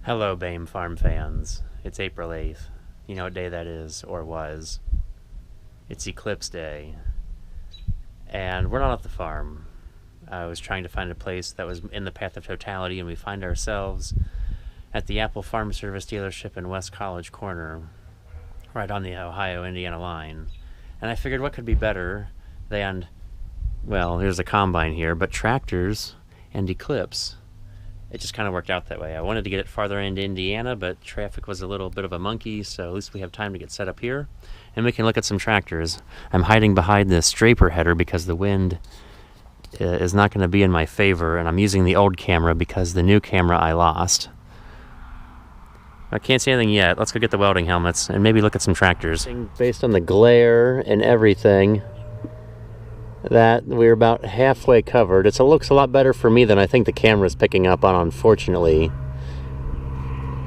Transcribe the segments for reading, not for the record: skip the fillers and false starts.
Hello, BAME Farm fans. It's April 8th. You know what day that is, or was. It's Eclipse Day. And we're not at the farm. I was trying to find a place that was in the path of totality, and we find ourselves at the Apple Farm Service dealership in West College Corner, right on the Ohio-Indiana line. And I figured what could be better than, well, here's a combine here, but tractors and Eclipse. It just kind of worked out that way. I wanted to get it farther into Indiana, but traffic was a little bit of a monkey, so at least we have time to get set up here, and we can look at some tractors. I'm hiding behind this draper header because the wind is not going to be in my favor, and I'm using the old camera because the new camera I lost. I can't see anything yet. Let's go get the welding helmets and maybe look at some tractors. Based on the glare and everything, that we're about halfway covered. It looks a lot better for me than I think the camera's picking up on, unfortunately.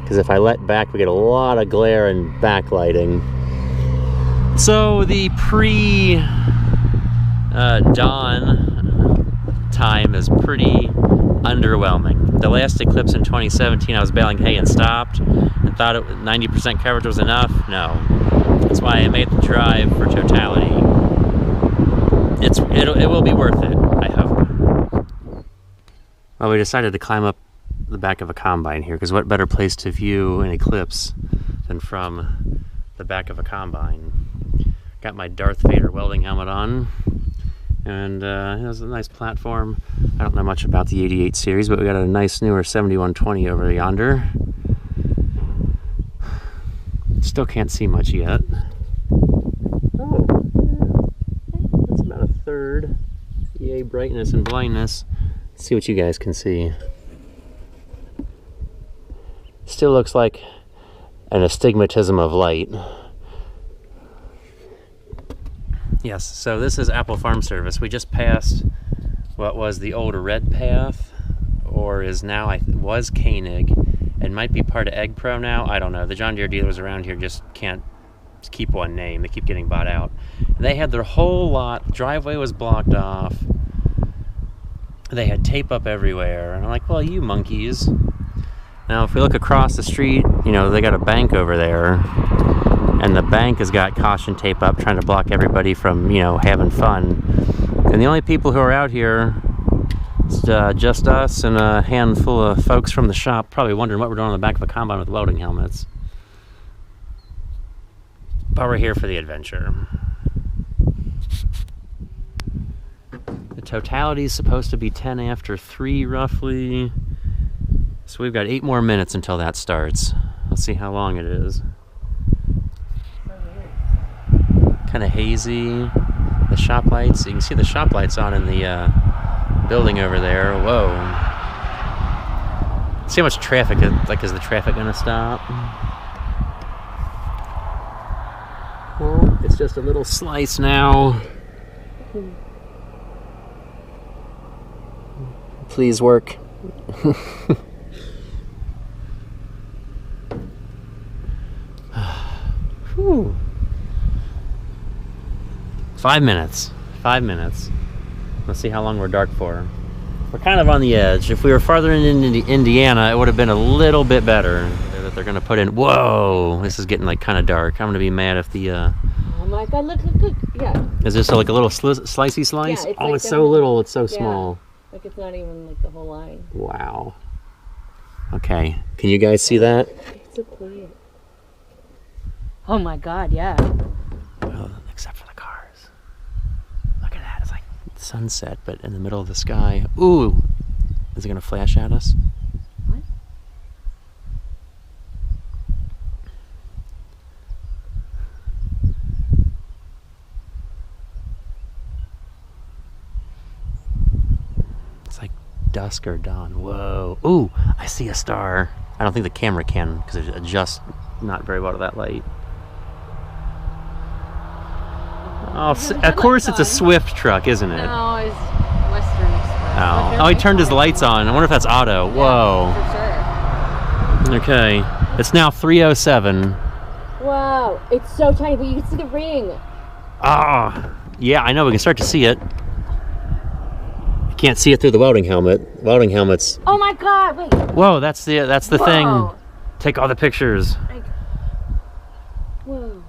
Because if I let back, we get a lot of glare and backlighting. So the pre-dawn time is pretty underwhelming. The last eclipse in 2017, I was baling hay and stopped and thought 90% coverage was enough. No. That's why I made the drive for Totality. It will be worth it, I hope. Well, we decided to climb up the back of a combine here, because what better place to view an eclipse than from the back of a combine. Got my Darth Vader welding helmet on, and it was a nice platform. I don't know much about the 88 series, but we got a nice newer 7120 over yonder. Still can't see much yet. Third. Yay, brightness and blindness. Let's see what you guys can see. Still looks like an astigmatism of light. Yes, so this is Apple Farm Service. We just passed what was the old Red Path, or is now, was Koenig, and might be part of Egg Pro now. I don't know. The John Deere dealers around here just can't keep one name. They keep getting bought out. They had their whole lot. The driveway was blocked off. They had tape up everywhere. And I'm like, well, you monkeys. Now, if we look across the street, you know, they got a bank over there. And the bank has got caution tape up trying to block everybody from, you know, having fun. And the only people who are out here is just us and a handful of folks from the shop, probably wondering what we're doing on the back of a combine with welding helmets. But we're here for the adventure. The totality is supposed to be 10 after 3, roughly. So we've got 8 more minutes until that starts. Let's see how long it is. Kind of hazy. The shop lights, you can see the shop lights on in the building over there. Whoa. See how much traffic, is the traffic gonna stop? Well, it's just a little slice now. Please work. Whew. 5 minutes. 5 minutes. Let's see how long we're dark for. We're kind of on the edge. If we were farther into Indiana, it would have been a little bit better. That they're gonna put in. Whoa! This is getting like kind of dark. I'm gonna be mad if the. Oh my God! Look! Yeah. Is this like a little slicey slice? Yeah, it's oh, like it's so little. It's so small. Like it's not even like the whole line. Wow. Okay. Can you guys see that? It's so quiet. Oh my God! Yeah. Well, except for the cars. Look at that. It's like sunset, but in the middle of the sky. Ooh! Is it gonna flash at us? What? It's like dusk or dawn. Whoa. Ooh, I see a star. I don't think the camera can because it adjusts not very well to that light. Oh, of course it's a Swift truck, isn't it? No, it's Western Express. Oh, he turned his lights on. I wonder if that's auto. Whoa. For sure. Okay. It's now 3:07. Wow, it's so tiny, but you can see the ring. Ah, yeah, I know. We can start to see it. Can't see it through the welding helmet. Welding helmets. Oh my God! Wait. Whoa, that's the Whoa. thing. Take all the pictures. Like, whoa.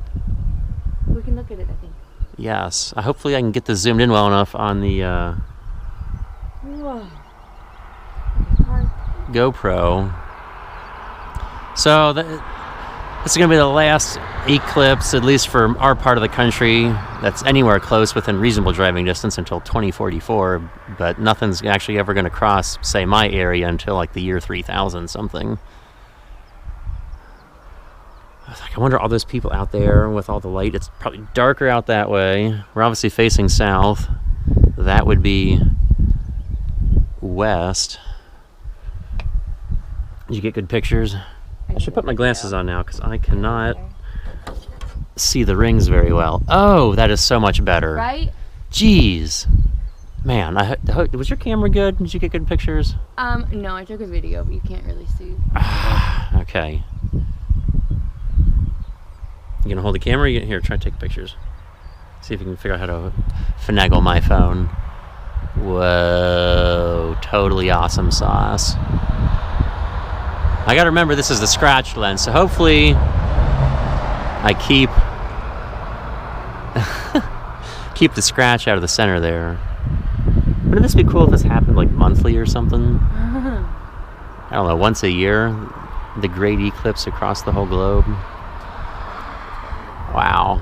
We can look at it, I think. Yes. Hopefully I can get this zoomed in well enough on the Whoa. GoPro. So this is going to be the last eclipse, at least for our part of the country, that's anywhere close within reasonable driving distance until 2044. But nothing's actually ever going to cross, say, my area until like the year 3000 something. I wonder all those people out there with all the light. It's probably darker out that way. We're obviously facing south. That would be west. Did you get good pictures? I should put my glasses on now because I cannot see the rings very well. Oh, that is so much better. Right? Jeez. Man, was your camera good? Did you get good pictures? No, I took a video, but you can't really see. Okay. You gonna hold the camera? Here, try to take pictures. See if you can figure out how to finagle my phone. Whoa, totally awesome sauce. I gotta remember this is the scratch lens, so hopefully I keep the scratch out of the center there. Wouldn't this be cool if this happened like monthly or something? I don't know, once a year, the great eclipse across the whole globe. Wow.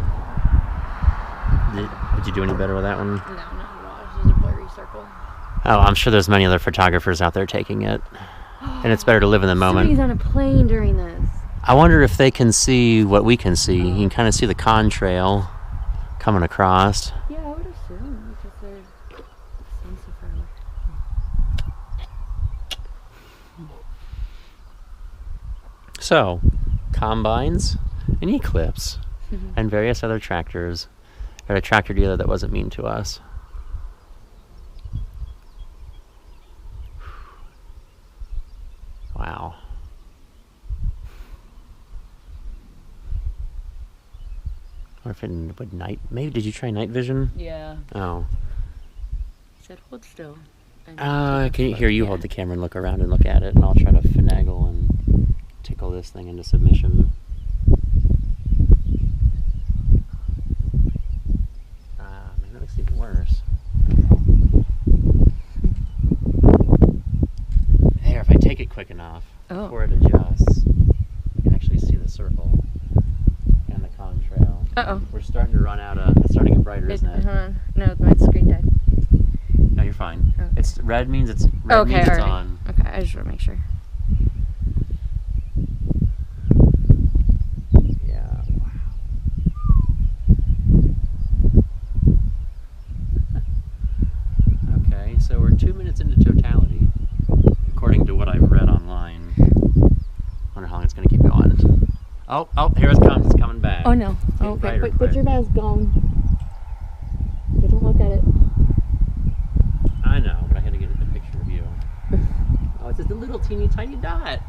Did you do any better with that one? No, not at all. It's just a blurry circle. Oh, I'm sure there's many other photographers out there taking it. And it's better to live in the moment. Somebody's on a plane during this. I wonder if they can see what we can see. You can kind of see the contrail coming across. Yeah, I would assume, because they're expensive for So, combines, an eclipse, and various other tractors. At a tractor dealer that wasn't mean to us. Wow. Or if it would night. Maybe did you try night vision? Yeah. Oh. He said, hold still. Can you hear you hold the camera and look around and look at it, and I'll try to finagle and tickle this thing into submission. Man, that looks even worse. There, if I take it quick enough before it adjusts, you can actually see the circle and the contrail. We're starting to run out of. It's starting to get brighter, isn't it? No, my screen died. No, you're fine. Okay. It's red means it's red means it's on. Okay, I just want to make sure. Yeah. Wow. Okay, so we're 2 minutes into totality, according to what I've read online. Wonder how long it's gonna keep going. Oh, here it comes. It's coming back. Oh no. Okay, put your mask on. Okay, don't look at it. I know, but I had to get a picture of you. Oh, it's just a little teeny tiny dot.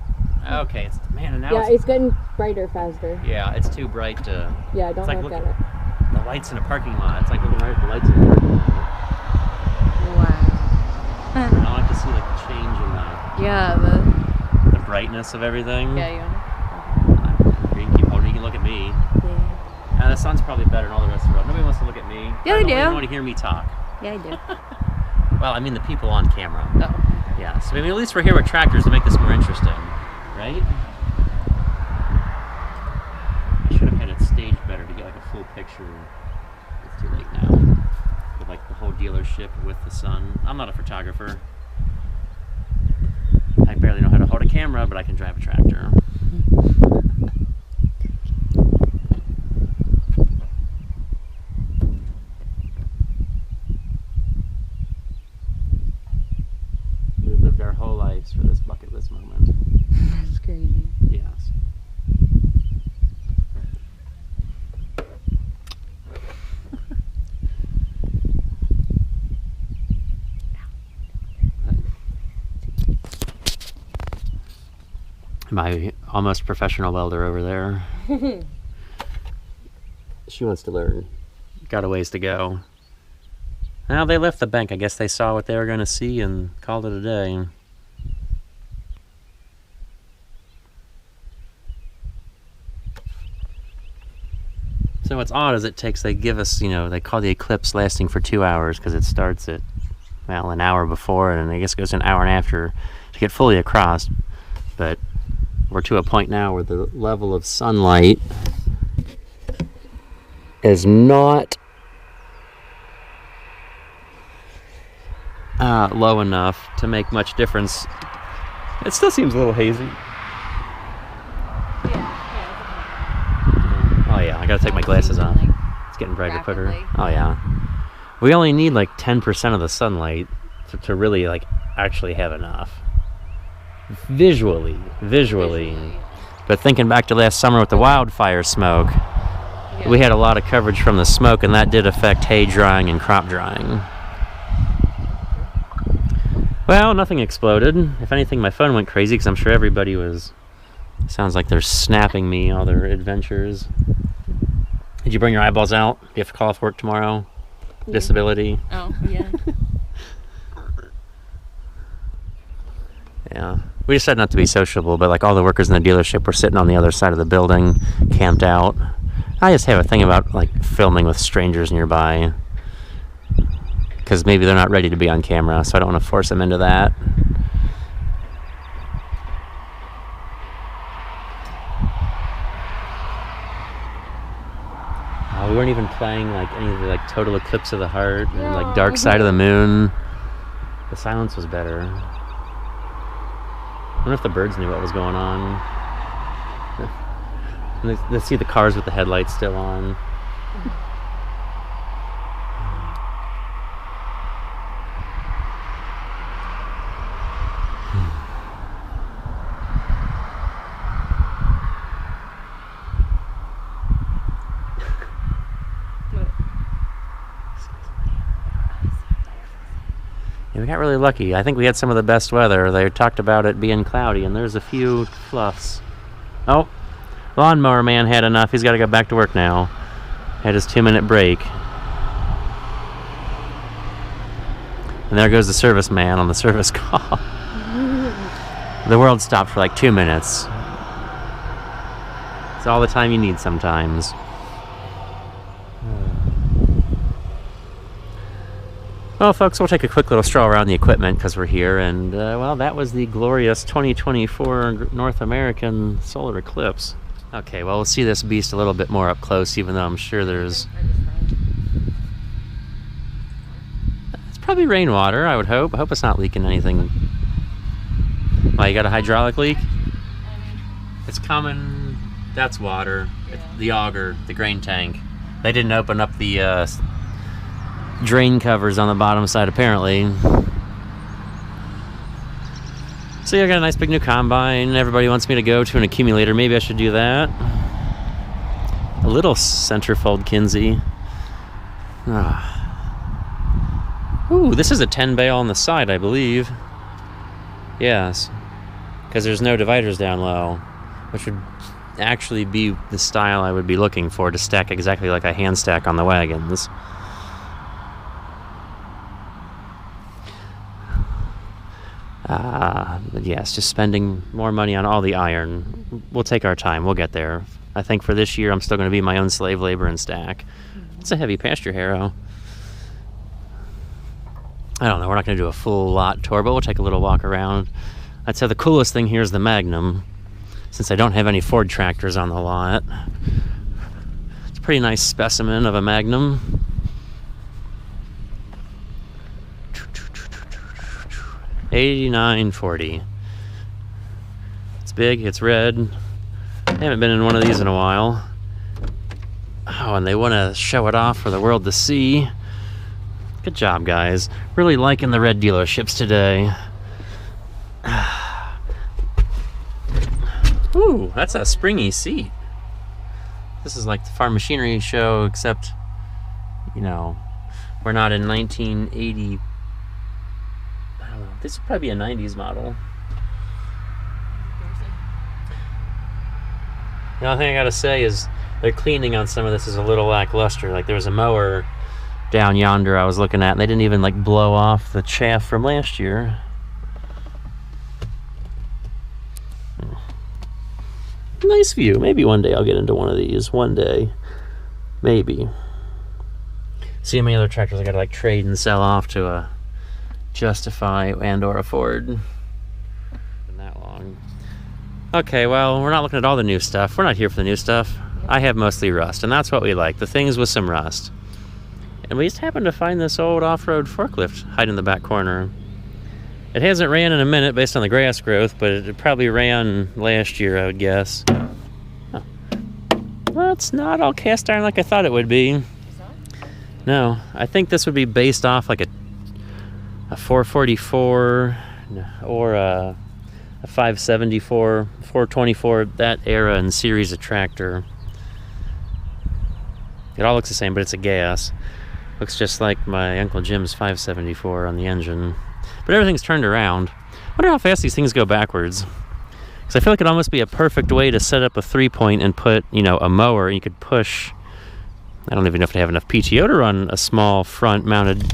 Okay, and now it's getting brighter faster. Yeah, it's too bright to. Yeah, don't look at it. The lights in a parking lot. It's like looking right at the lights in a parking lot. Wow. I like to see like the change in the brightness of everything. Yeah, you want You can keep holding. You can look at me. Yeah. The sun's probably better than all the rest of the world. Nobody wants to look at me. Yeah, they do. They want to hear me talk. Yeah, I do. Well, I mean the people on camera. Oh. Yeah, so maybe at least we're here with tractors to make this more interesting, right? I should have had it staged better to get like a full picture. It's too late now. With like the whole dealership with the sun. I'm not a photographer. I barely know how to hold a camera, but I can drive a tractor. We've lived our whole lives for this bucket list moment. That's crazy. Yes. My almost professional welder over there. She wants to learn. Got a ways to go. Now they left the bank. I guess they saw what they were going to see and called it a day. So what's odd is they give us, they call the eclipse lasting for 2 hours because it starts at, well, an hour before, and I guess it goes an hour and after to get fully across. But we're to a point now where the level of sunlight is not low enough to make much difference. It still seems a little hazy. Oh yeah, I gotta take my glasses off. It's getting brighter, quicker. Oh yeah. We only need like 10% of the sunlight to really like actually have enough. Visually. But thinking back to last summer with the wildfire smoke, we had a lot of coverage from the smoke, and that did affect hay drying and crop drying. Well, nothing exploded. If anything, my phone went crazy because I'm sure everybody was... Sounds like they're snapping me all their adventures. Did you bring your eyeballs out? Do you have to call off work tomorrow? Yeah. Disability? Oh, yeah. Yeah. We decided not to be sociable, but like all the workers in the dealership were sitting on the other side of the building, camped out. I just have a thing about like filming with strangers nearby, because maybe they're not ready to be on camera, so I don't want to force them into that. We weren't even playing like any of the like Total Eclipse of the Heart and like Dark Side of the Moon. The silence was better. I wonder if the birds knew what was going on. They see the cars with the headlights still on. Yeah, we got really lucky. I think we had some of the best weather. They talked about it being cloudy, and there's a few fluffs. Oh, lawnmower man had enough. He's got to go back to work now. Had his 2-minute break. And there goes the service man on the service call. The world stopped for like 2 minutes. It's all the time you need sometimes. Well, folks, we'll take a quick little stroll around the equipment because we're here, and, well, that was the glorious 2024 North American solar eclipse. Okay, well, we'll see this beast a little bit more up close, even though I'm sure there's... It's probably rainwater, I would hope. I hope it's not leaking anything. Oh, you got a hydraulic leak? It's coming... That's water. Yeah. The auger, the grain tank. They didn't open up the... drain covers on the bottom side apparently. So yeah, I got a nice big new combine. Everybody wants me to go to an accumulator. Maybe I should do that. A little centerfold Kinsey. Ooh, this is a 10 bale on the side, I believe. Yes, because there's no dividers down low, which would actually be the style I would be looking for to stack exactly like I hand stack on the wagons. But yes, just spending more money on all the iron. We'll take our time. We'll get there. I think for this year, I'm still going to be my own slave labor and stack. It's a heavy pasture harrow. I don't know. We're not going to do a full lot tour, but we'll take a little walk around. I'd say the coolest thing here is the Magnum, since I don't have any Ford tractors on the lot. It's a pretty nice specimen of a Magnum. $89.40. It's big, it's red. I haven't been in one of these in a while. Oh, and they want to show it off for the world to see. Good job, guys. Really liking the red dealerships today. Ooh, that's a springy seat. This is like the farm machinery show, except, you know, we're not in 1980. This would probably be a 90s model. The only thing I gotta say is their cleaning on some of this is a little lackluster. Like there was a mower down yonder I was looking at, and they didn't even like blow off the chaff from last year. Nice view. Maybe one day I'll get into one of these. One day. Maybe. See how many other tractors I gotta like trade and sell off to justify and or afford. Been that long. Okay, well, we're not looking at all the new stuff. We're not here for the new stuff. I have mostly rust, and that's what we like. The things with some rust. And we just happened to find this old off-road forklift hiding in the back corner. It hasn't ran in a minute based on the grass growth, but it probably ran last year, I would guess. Oh. Well, it's not all cast iron like I thought it would be. No, I think this would be based off like a 444 or a 574, 424, that era and series of tractor. It all looks the same, but it's a gas. Looks just like my Uncle Jim's 574 on the engine. But everything's turned around. I wonder how fast these things go backwards. Because I feel like it'd almost be a perfect way to set up a 3-point and put, a mower. You could push. I don't even know if they have enough PTO to run a small front-mounted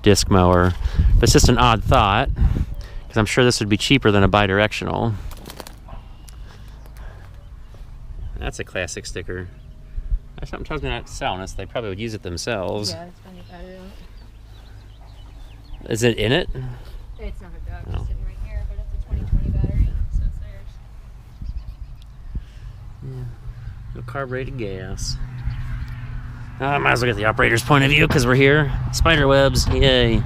disc mower. But it's just an odd thought. Because I'm sure this would be cheaper than a bidirectional. That's a classic sticker. Something tells me not to sell unless they probably would use it themselves. Yeah, it's funny. Is it in it? It's not hooked up. It's just sitting right here, but it's a 2020 battery, so it's theirs. Yeah. No carbureted gas. I might as well get the operator's point of view because we're here. Spider webs, yay.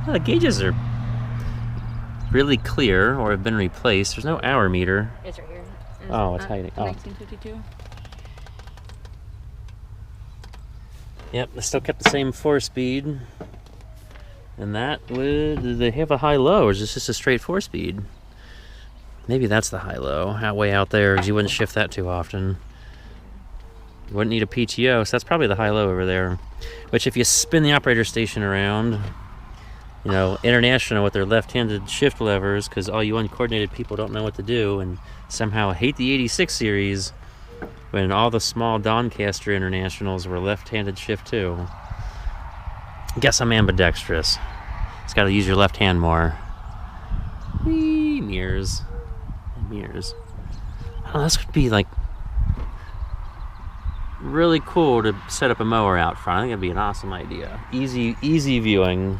Oh, the gauges are really clear or have been replaced. There's no hour meter. It's right here. Oh, it's hiding. Oh. 1952. Yep, they still kept the same 4-speed. And that would... Did they have a high-low, or is this just a straight 4-speed? Maybe that's the high-low, way out there, because you wouldn't shift that too often. You wouldn't need a PTO, so that's probably the high-low over there. Which, if you spin the operator station around, International with their left-handed shift levers, because all you uncoordinated people don't know what to do, and somehow hate the 86 series, when all the small Doncaster Internationals were left-handed shift too. Guess I'm ambidextrous. Just gotta use your left hand more. Whee, mirrors. Mirrors. Oh, this would be like really cool to set up a mower out front. I think it'd be an awesome idea. Easy viewing.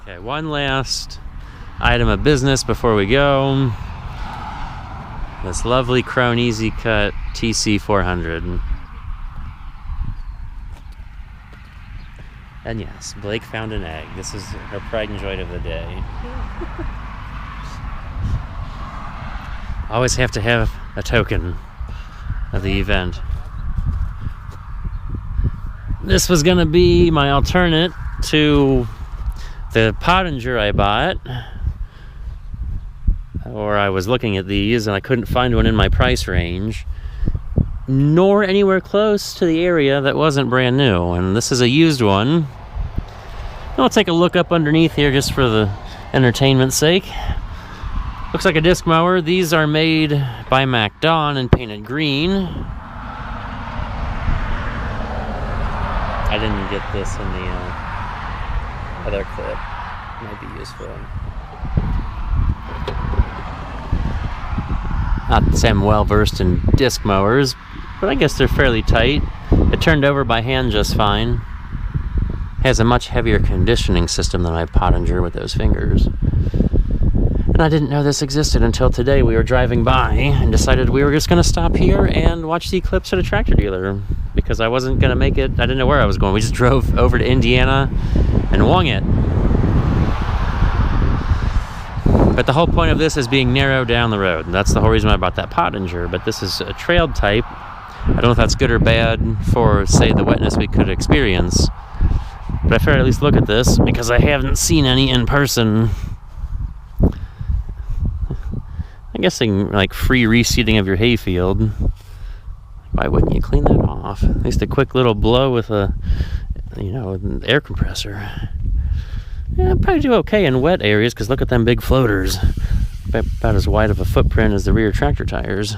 Okay, one last item of business before we go. This lovely Krone Easy Cut TC400. And yes, Blake found an egg. This is her pride and joy of the day. Always have to have a token of the event. This was going to be my alternate to the Pottinger I bought. Or I was looking at these and I couldn't find one in my price range, nor anywhere close to the area that wasn't brand new. And this is a used one. I'll take a look up underneath here just for the entertainment's sake. Looks like a disc mower. These are made by MacDon and painted green. I didn't get this in the other clip. Might be useful. Not that I'm well versed in disc mowers, but I guess they're fairly tight. It turned over by hand just fine. Has a much heavier conditioning system than my Pottinger with those fingers. And I didn't know this existed until today. We were driving by and decided we were just going to stop here and watch the eclipse at a tractor dealer because I wasn't going to make it. I didn't know where I was going. We just drove over to Indiana and wung it. But the whole point of this is being narrow down the road. And that's the whole reason why I bought that Pottinger. But this is a trailed type. I don't know if that's good or bad for, say, the wetness we could experience. But I figured I'd at least look at this because I haven't seen any in person. I'm guessing like free reseeding of your hayfield. Why wouldn't you clean that off? At least a quick little blow with an air compressor. Yeah, I'll probably do okay in wet areas because look at them big floaters. About as wide of a footprint as the rear tractor tires.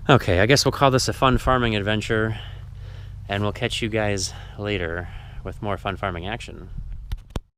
Okay, I guess we'll call this a fun farming adventure, and we'll catch you guys later with more fun farming action.